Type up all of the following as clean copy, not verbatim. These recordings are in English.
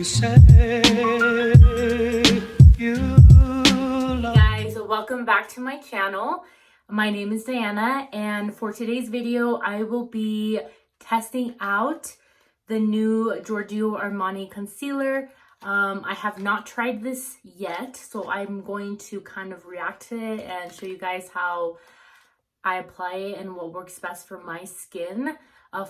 to say you love. Guys, welcome back to my channel. My name is Diana, and for today's video I will be testing out the new Giorgio Armani concealer. I have not tried this yet, so I'm going to kind of react to it and show you guys how I apply it and what works best for my skin.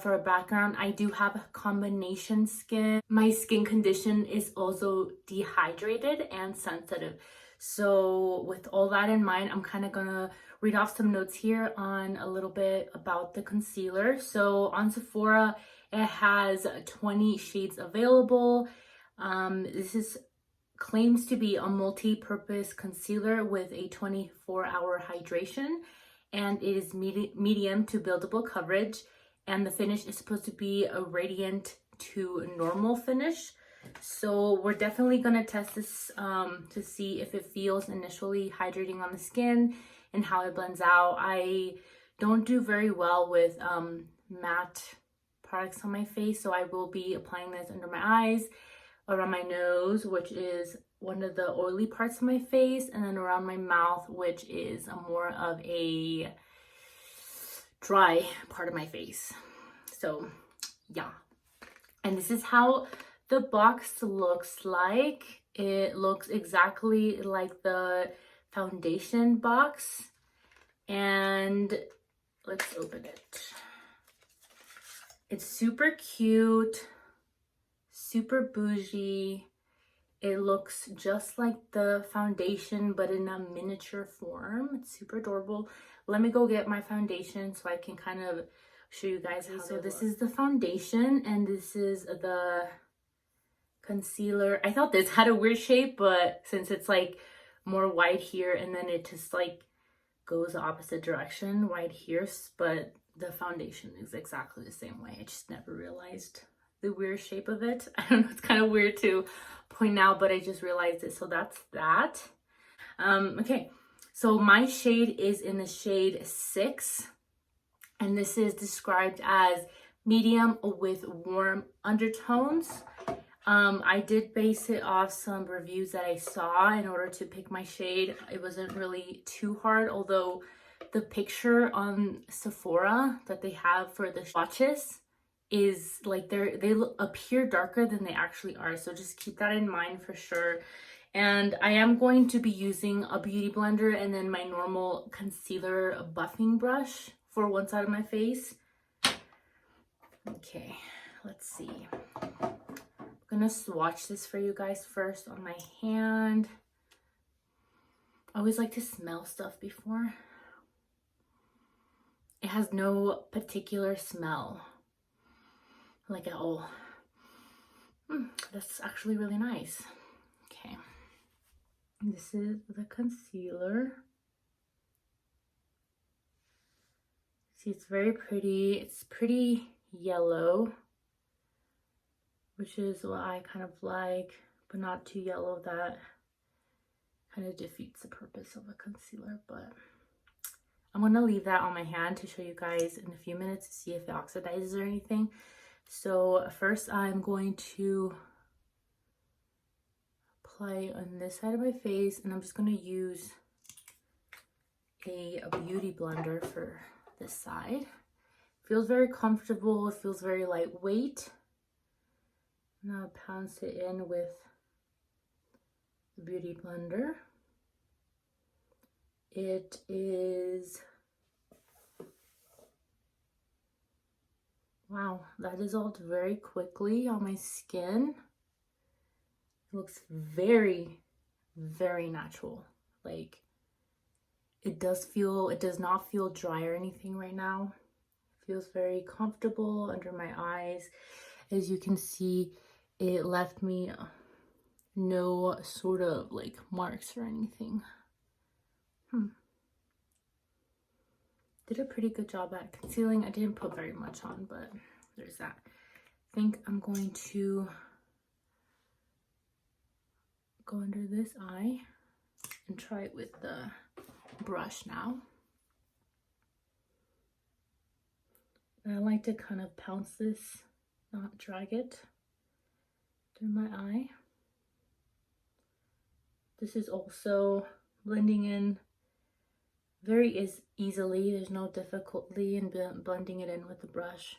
For a background, I do have a combination skin. My skin condition is also dehydrated and sensitive. So with all that in mind, I'm kind of gonna read off some notes here on a little bit about the concealer. So on Sephora, it has 20 shades available. This claims to be a multi-purpose concealer with a 24-hour hydration, and it is medium to buildable coverage, and the finish is supposed to be a radiant to normal finish. So we're definitely gonna test this to see if it feels initially hydrating on the skin and how it blends out. I don't do very well with matte products on my face, so I will be applying this under my eyes, around my nose, which is one of the oily parts of my face, and then around my mouth, which is more of a dry part of my face. So yeah, and this is how the box looks like. It looks exactly like the foundation box, and let's open it. It's super cute, super bougie. It looks just like the foundation, but in a miniature form. It's super adorable. Let me go get my foundation so I can kind of show you guys how. So this is the foundation, and this is the concealer. I thought this had a weird shape, but since it's like more wide here and then it just like goes the opposite direction, wide here, but the foundation is exactly the same way. I just never realized the weird shape of it. I don't know, it's kind of weird to point out, but I just realized it. So that's that. Okay, so my shade is in the shade 6, and this is described as medium with warm undertones. I did base it off some reviews that I saw in order to pick my shade. It wasn't really too hard, although the picture on Sephora that they have for the swatches is like they appear darker than they actually are, so just keep that in mind for sure. And I am going to be using a beauty blender and then my normal concealer buffing brush for one side of my face. Okay, let's see. I'm gonna swatch this for you guys first on my hand. I always like to smell stuff before. It has no particular smell, like at all. That's actually really nice. Okay, this is the concealer. See, it's very pretty. It's pretty yellow, which is what I kind of like, but not too yellow that kind of defeats the purpose of a concealer. But I'm gonna leave that on my hand to show you guys in a few minutes to see if it oxidizes or anything. So first I'm going to apply on this side of my face, and I'm just gonna use a beauty blender for this side. Feels very comfortable, it feels very lightweight. Now pounce it in with the beauty blender. It is, wow, that dissolved very quickly on my skin. It looks very, very natural. Like, it does not feel dry or anything right now. It feels very comfortable under my eyes. As you can see, it left me no sort of like marks or anything. Did a pretty good job at concealing. I didn't put very much on, but there's that. I think I'm going to go under this eye and try it with the brush now. And I like to kind of pounce this, not drag it, through my eye. This is also blending in very easily. There's no difficulty in blending it in with the brush.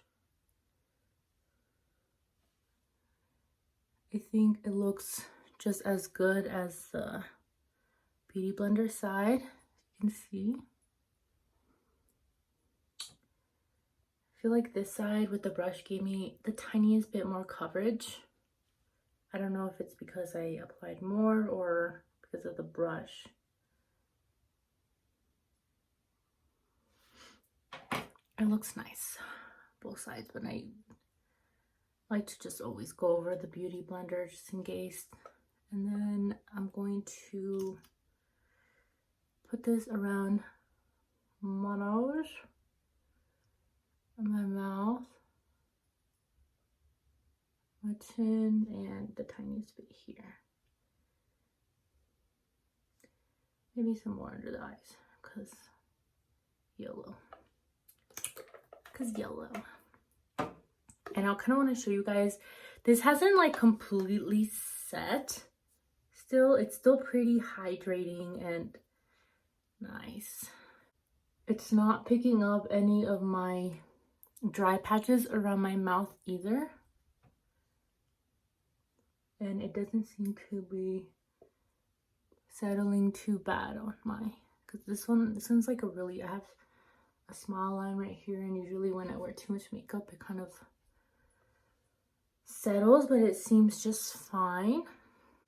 I think it looks just as good as the Beauty Blender side. You can see. I feel like this side with the brush gave me the tiniest bit more coverage. I don't know if it's because I applied more or because of the brush. It looks nice, both sides, but I like to just always go over the Beauty Blender just in case. And then I'm going to put this around my nose and my mouth, my chin, and the tiniest bit here. Maybe some more under the eyes, because yellow. And I kind of want to show you guys, this hasn't like completely set still. It's still pretty hydrating and nice. It's not picking up any of my dry patches around my mouth either. And it doesn't seem to be settling too bad on my, because this one's like a really, I have a smile line right here, and usually when I wear too much makeup it kind of settles, but it seems just fine.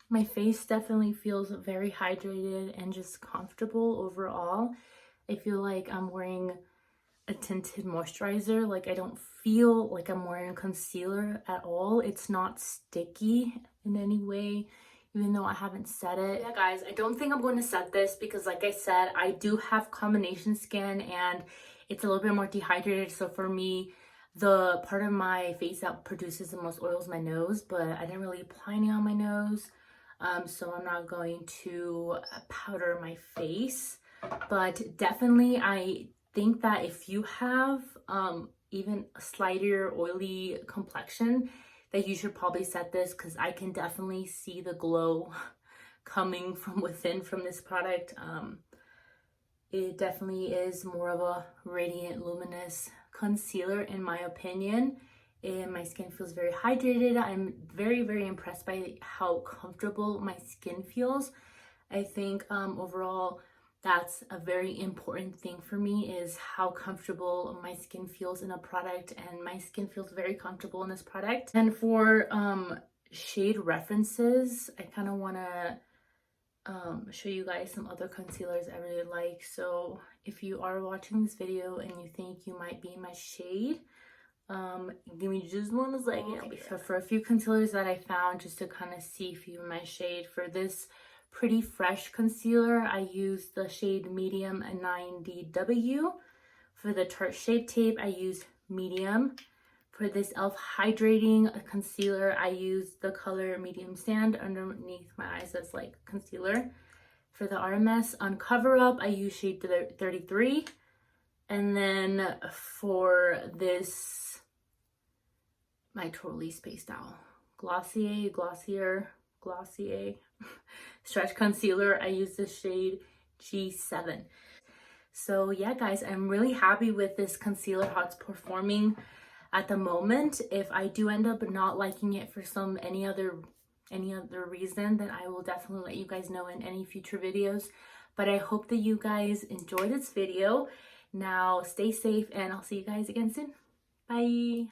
My face definitely feels very hydrated and just comfortable overall. I feel like I'm wearing a tinted moisturizer. Like I don't feel like I'm wearing concealer at all. It's not sticky in any way, even though I haven't set it. Yeah guys, I don't think I'm going to set this because like I said, I do have combination skin and it's a little bit more dehydrated. So for me, the part of my face that produces the most oil is my nose, but I didn't really apply any on my nose. So I'm not going to powder my face, but definitely I think that if you have even a slighter oily complexion, that you should probably set this, because I can definitely see the glow coming from within from this product. It definitely is more of a radiant, luminous concealer in my opinion, and my skin feels very hydrated. I'm very, very impressed by how comfortable my skin feels. I think overall that's a very important thing for me, is how comfortable my skin feels in a product, and my skin feels very comfortable in this product. And for shade references, I kind of want to show you guys some other concealers I really like. So if you are watching this video and you think you might be in my shade, give me just 1 second. Okay, so for a few concealers that I found, just to kind of see if you're in my shade, for this Pretty Fresh concealer, I used the shade Medium 9DW. For the Tarte Shade Tape, I used Medium. For this e.l.f. Hydrating Concealer, I used the color Medium Sand underneath my eyes as like concealer. For the RMS Uncover Up, I used shade 33. And then for this, my totally spaced out, Glossier Stretch Concealer, I used the shade G7. So yeah guys, I'm really happy with this concealer, how it's performing at the moment. If I do end up not liking it for any other reason, then I will definitely let you guys know in any future videos. But I hope that you guys enjoyed this video. Now stay safe, and I'll see you guys again soon. Bye.